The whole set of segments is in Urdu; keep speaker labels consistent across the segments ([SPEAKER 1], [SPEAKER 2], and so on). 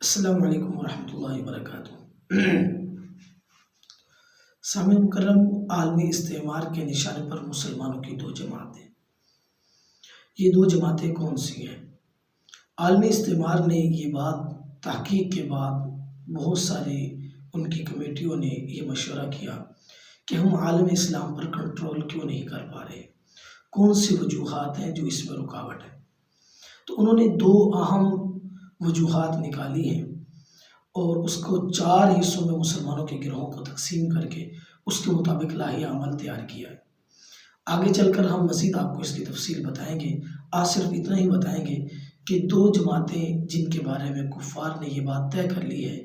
[SPEAKER 1] السلام علیکم ورحمۃ اللہ وبرکاتہ۔ سامع مکرم، عالمی استعمار کے نشانے پر مسلمانوں کی دو جماعتیں۔ یہ دو جماعتیں کون سی ہیں؟ عالمی استعمار نے یہ بات تحقیق کے بعد بہت ساری ان کی کمیٹیوں نے یہ مشورہ کیا کہ ہم عالم اسلام پر کنٹرول کیوں نہیں کر پا رہے، کون سی وجوہات ہیں جو اس میں رکاوٹ ہے۔ تو انہوں نے دو اہم وجوہات نکالی ہیں اور اس کو 4 حصوں میں مسلمانوں کے گروہوں کو تقسیم کر کے اس کے مطابق لائحہ عمل تیار کیا ہے۔ آگے چل کر ہم مزید آپ کو اس کی تفصیل بتائیں گے۔ آج صرف اتنا ہی بتائیں گے کہ دو جماعتیں جن کے بارے میں کفار نے یہ بات طے کر لی ہے،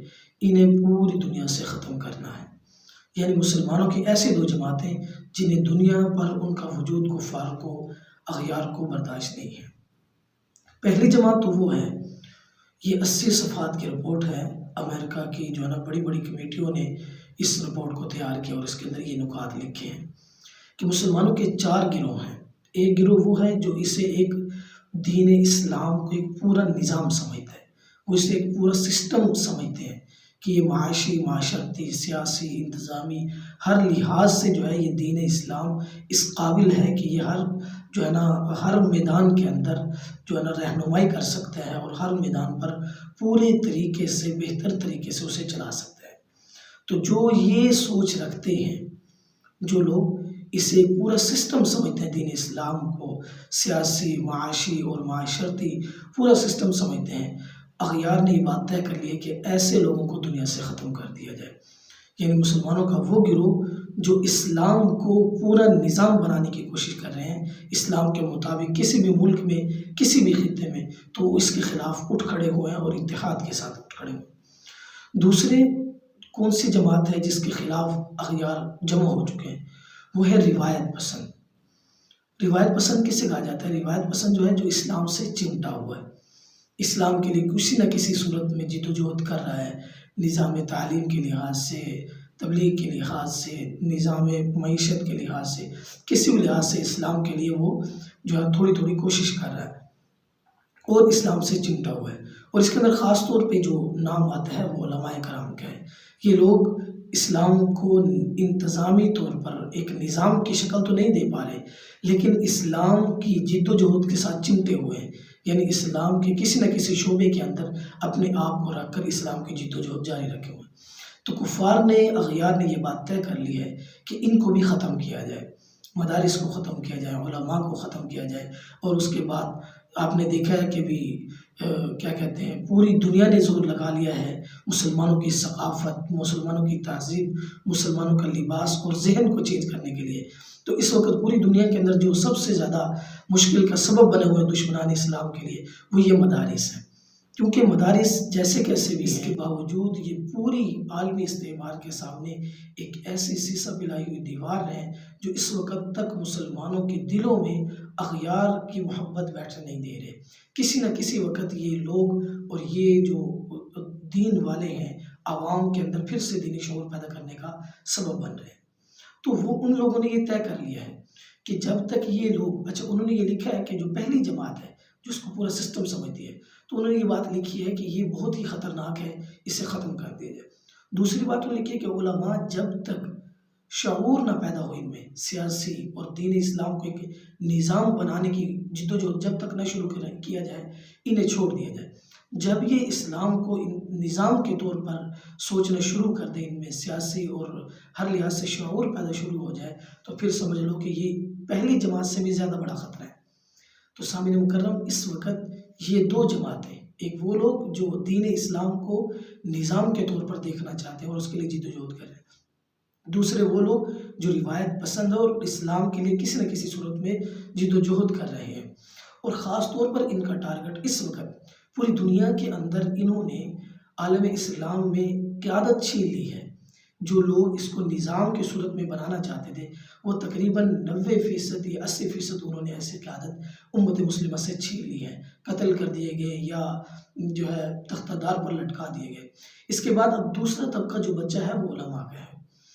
[SPEAKER 1] انہیں پوری دنیا سے ختم کرنا ہے۔ یعنی مسلمانوں کی ایسی دو جماعتیں جنہیں دنیا پر ان کا وجود کفار کو، اغیار کو برداشت نہیں ہے۔ پہلی جماعت تو وہ ہے، یہ 80 صفحات کی رپورٹ ہے، امریکہ کی جو ہے نا بڑی بڑی کمیٹیوں نے اس رپورٹ کو تیار کیا اور اس کے اندر یہ نکات لکھے ہیں کہ مسلمانوں کے 4 گروہ ہیں۔ ایک گروہ وہ ہے جو اسے ایک دین اسلام کو ایک پورا نظام سمجھتا ہے، وہ اسے ایک پورا سسٹم سمجھتے ہیں کہ یہ معاشی، معاشرتی، سیاسی، انتظامی ہر لحاظ سے جو ہے یہ دین اسلام اس قابل ہے کہ یہ جو ہے نا ہر میدان کے اندر جو ہے نا رہنمائی کر سکتا ہے اور ہر میدان پر پورے طریقے سے، بہتر طریقے سے اسے چلا سکتا ہے۔ تو جو یہ سوچ رکھتے ہیں، جو لوگ اسے پورا سسٹم سمجھتے ہیں، دین اسلام کو سیاسی، معاشی اور معاشرتی پورا سسٹم سمجھتے ہیں، اغیار نے یہ بات طے کر لی ہے کہ ایسے لوگوں کو دنیا سے ختم کر دیا جائے۔ یعنی مسلمانوں کا وہ گروہ جو اسلام کو پورا نظام بنانے کی کوشش کر رہے ہیں، اسلام کے مطابق کسی بھی ملک میں، کسی بھی خطے میں، تو اس کے خلاف اٹھ کھڑے ہوئے ہیں اور اتحاد کے ساتھ اٹھ کھڑے ہوئے۔ دوسرے کون سی جماعت ہے جس کے خلاف اغیار جمع ہو چکے ہیں؟ وہ ہے روایت پسند۔ روایت پسند کسے کہا جاتا ہے؟ روایت پسند جو ہے جو اسلام سے چمٹا ہوا ہے، اسلام کے لیے کسی نہ کسی صورت میں جدوجہد کر رہا ہے، نظام تعلیم کے لحاظ سے، تبلیغ کے لحاظ سے، نظام معیشت کے لحاظ سے، کسی بھی لحاظ سے اسلام کے لیے وہ جو ہے تھوڑی تھوڑی کوشش کر رہا ہے اور اسلام سے چمٹا ہوا ہے۔ اور اس کے اندر خاص طور پہ جو نام آتا ہے وہ علماء کرام کا ہے۔ یہ لوگ اسلام کو انتظامی طور پر ایک نظام کی شکل تو نہیں دے پا رہے، لیکن اسلام کی جد و جہد کے ساتھ چمٹے ہوئے ہیں، یعنی اسلام کے کسی نہ کسی شعبے کے اندر اپنے آپ کو رکھ کر اسلام کی جد و جہد جاری رکھے ہوئے ہیں۔ تو کفار نے، اغیار نے یہ بات طے کر لی ہے کہ ان کو بھی ختم کیا جائے، مدارس کو ختم کیا جائے، علماء کو ختم کیا جائے، اور اس کے بعد آپ نے دیکھا ہے کہ بھی کیا کہتے ہیں، پوری دنیا نے زور لگا لیا ہے مسلمانوں کی ثقافت، مسلمانوں کی تہذیب، مسلمانوں کا لباس اور ذہن کو چینج کرنے کے لیے۔ تو اس وقت پوری دنیا کے اندر جو سب سے زیادہ مشکل کا سبب بنے ہوئے دشمنان اسلام کے لیے وہ یہ مدارس ہیں، کیونکہ مدارس جیسے کیسے بھی، اس کے باوجود یہ پوری عالمی استعمار کے سامنے ایک ایسی سیسہ پلائی ہوئی دیوار ہے جو اس وقت تک مسلمانوں کے دلوں میں اغیار کی محبت بیٹھنے نہیں دے رہے۔ کسی نہ کسی وقت یہ لوگ اور یہ جو دین والے ہیں عوام کے اندر پھر سے دینی شعور پیدا کرنے کا سبب بن رہے ہیں۔ تو وہ ان لوگوں نے یہ طے کر لیا ہے کہ جب تک یہ لوگ، اچھا انہوں نے یہ لکھا ہے کہ جو پہلی جماعت ہے جو اس کو پورا سسٹم سمجھتی ہے، تو انہوں نے یہ بات لکھی ہے کہ یہ بہت ہی خطرناک ہے، اسے ختم کر دیا جائے۔ دوسری بات انہوں نے لکھی ہے کہ علماء جب تک شعور نہ پیدا ہو ان میں، سیاسی اور دین اسلام کو ایک نظام بنانے کی جدوجہد جب تک نہ شروع کیا جائے، انہیں چھوڑ دیا جائے۔ جب یہ اسلام کو نظام کے طور پر سوچنا شروع کر دیں، ان میں سیاسی اور ہر لحاظ سے شعور پیدا شروع ہو جائے، تو پھر سمجھ لو کہ یہ پہلی جماعت سے بھی زیادہ بڑا خطرہ ہے۔ تو سامعین مکرم، اس وقت یہ دو جماعتیں، ایک وہ لوگ جو دین اسلام کو نظام کے طور پر دیکھنا چاہتے ہیں اور اس کے لیے جدوجہد کر رہے ہیں، دوسرے وہ لوگ جو روایت پسند اور اسلام کے لیے کسی نہ کسی صورت میں جدوجہد کر رہے ہیں۔ اور خاص طور پر ان کا ٹارگٹ اس وقت پوری دنیا کے اندر انہوں نے عالم اسلام میں قیادت چھین لی ہے۔ جو لوگ اس کو نظام کی صورت میں بنانا چاہتے تھے، وہ تقریباً 90% یا 80% انہوں نے ایسی قیادت امت مسلمہ سے چھین لی ہے، قتل کر دیے گئے یا جو ہے تختہ دار پر لٹکا دیے گئے۔ اس کے بعد اب دوسرا طبقہ جو بچہ ہے وہ علماء کا ہے،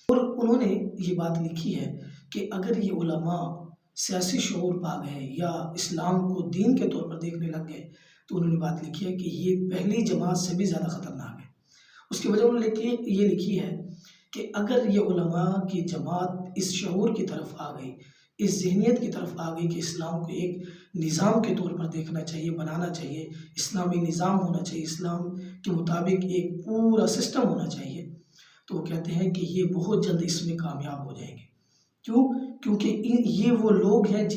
[SPEAKER 1] اور انہوں نے یہ بات لکھی ہے کہ اگر یہ علماء سیاسی شعور پا گئے یا اسلام کو دین کے طور پر دیکھنے لگ گئے، تو انہوں نے بات لکھی ہے کہ یہ پہلی جماعت سے بھی زیادہ خطرناک ہے۔ اس کی وجہ انہوں نے یہ لکھی ہے کہ اگر یہ علماء کی جماعت اس شعور کی طرف آ گئی، اس ذہنیت کی طرف آ گئی کہ اسلام کو ایک نظام کے طور پر دیکھنا چاہیے، بنانا چاہیے، اسلامی نظام ہونا چاہیے، اسلام کے مطابق ایک پورا سسٹم ہونا چاہیے، تو وہ کہتے ہیں کہ یہ بہت جلد اس میں کامیاب ہو جائیں گے۔ کیوں؟ کیونکہ یہ وہ لوگ ہیں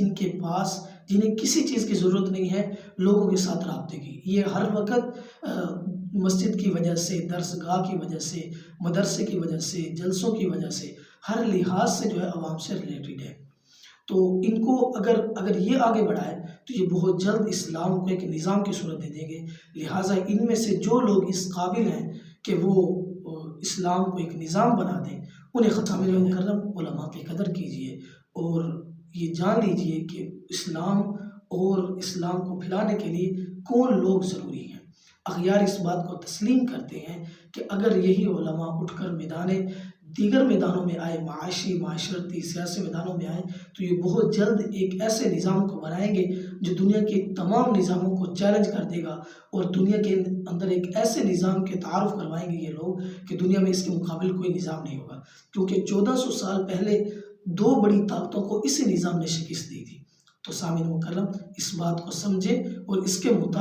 [SPEAKER 1] جنہیں کسی چیز کی ضرورت نہیں ہے لوگوں کے ساتھ رابطے کی۔ یہ ہر وقت مسجد کی وجہ سے، درسگاہ کی وجہ سے، مدرسے کی وجہ سے، جلسوں کی وجہ سے، ہر لحاظ سے جو ہے عوام سے ریلیٹڈ ہے۔ تو ان کو اگر یہ آگے بڑھائے تو یہ بہت جلد اسلام کو ایک نظام کی صورت دے دیں گے۔ لہٰذا ان میں سے جو لوگ اس قابل ہیں کہ وہ اسلام کو ایک نظام بنا دیں، انہیں ختم مکرم علماء کی قدر کیجیے اور یہ جان لیجیے کہ اسلام اور اسلام کو پھیلانے کے لیے کون لوگ ضروری ہیں۔ اغیار اس بات کو تسلیم کرتے ہیں کہ اگر یہی علماء اٹھ کر دیگر میدانوں میں آئے، معاشی، معاشرتی، سیاسی میدانوں میں آئے، تو یہ بہت جلد ایک ایسے نظام کو بنائیں گے جو دنیا کے تمام نظاموں کو چیلنج کر دے گا، اور دنیا کے اندر ایک ایسے نظام کے تعارف کروائیں گے یہ لوگ کہ دنیا میں اس کے مقابل کوئی نظام نہیں ہوگا، کیونکہ 1400 سال پہلے دو بڑی طاقتوں کو اسی نظام نے شکست دی تھی۔ تو سامعین مکرم اس بات کو سمجھے اور اس کے مطابق